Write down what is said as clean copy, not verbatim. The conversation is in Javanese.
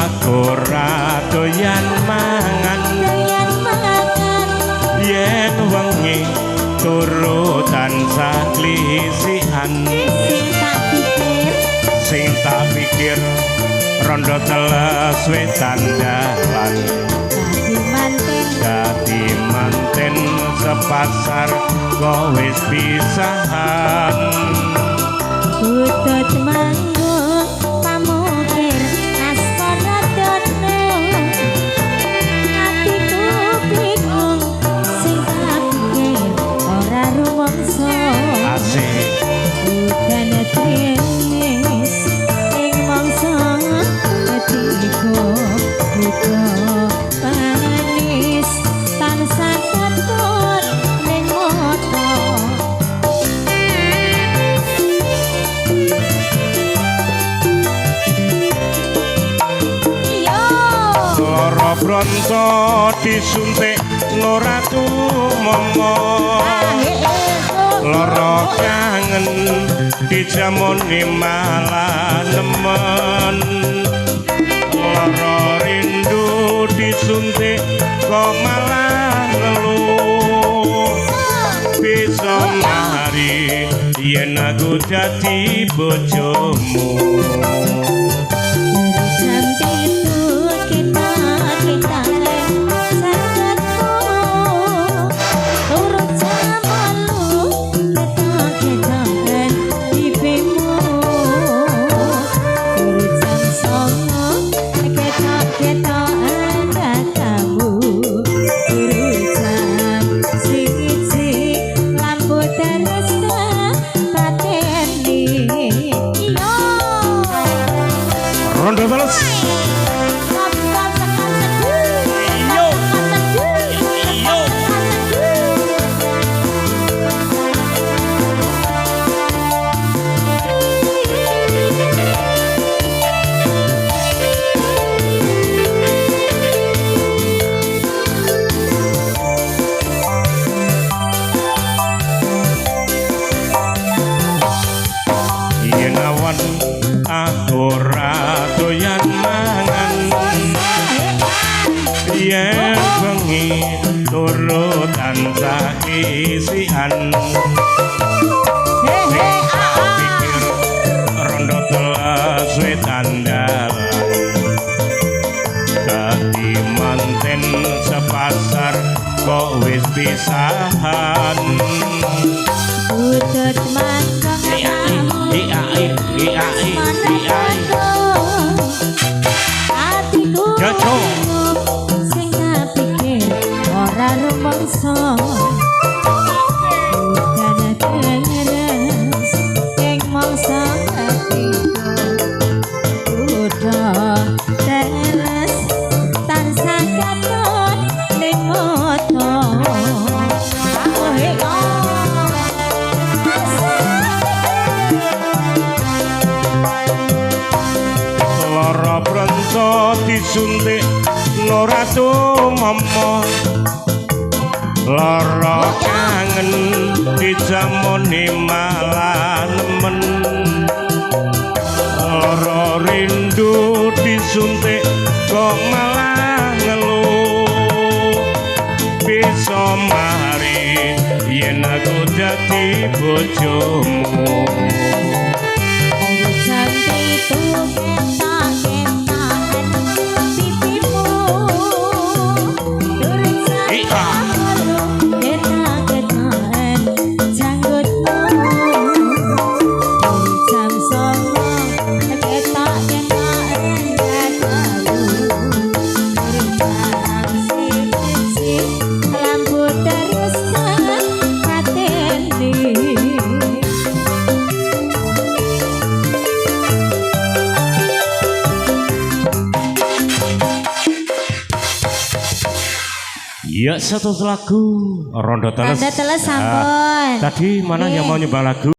aku ora doyan mangan yen wengi turu tansah klisihan sing tak pikir rondo teles wetan dalan dadi manten sepasar kok wis pisahan Utut manggung pamukir asmara dono atiku bingung sing kapikir ora rumangsa asik bukan trinis ing mangsa atiku buka panis tansah ketut ning moto lara bronto disuntik ora tumomo lara kangen dijamoni malah nemen lara rindu disuntik kok malah ngeluh bisa mari yen aku dadi bojomu rondo teles yen awan aku ora doyan mangan yen bengi turu tansah isihan pikir rondo teles wetan dalan dadi manten sepasar kok wis pisahan Utut manggung atiku sing kapikir ora rumangsa bukan terus ing mangsa atiku udah terus tansah katut ning moto lara bronto disuntik ora tumomo lara kangen dijamoni malah nemen lara rindu disuntik kok malah ngeluh bisa mari yen aku dadi bojomu Ya, satu lagu Rondo Teles. Rondo Teles sampun. Tadi mana yang mau nyembah lagu?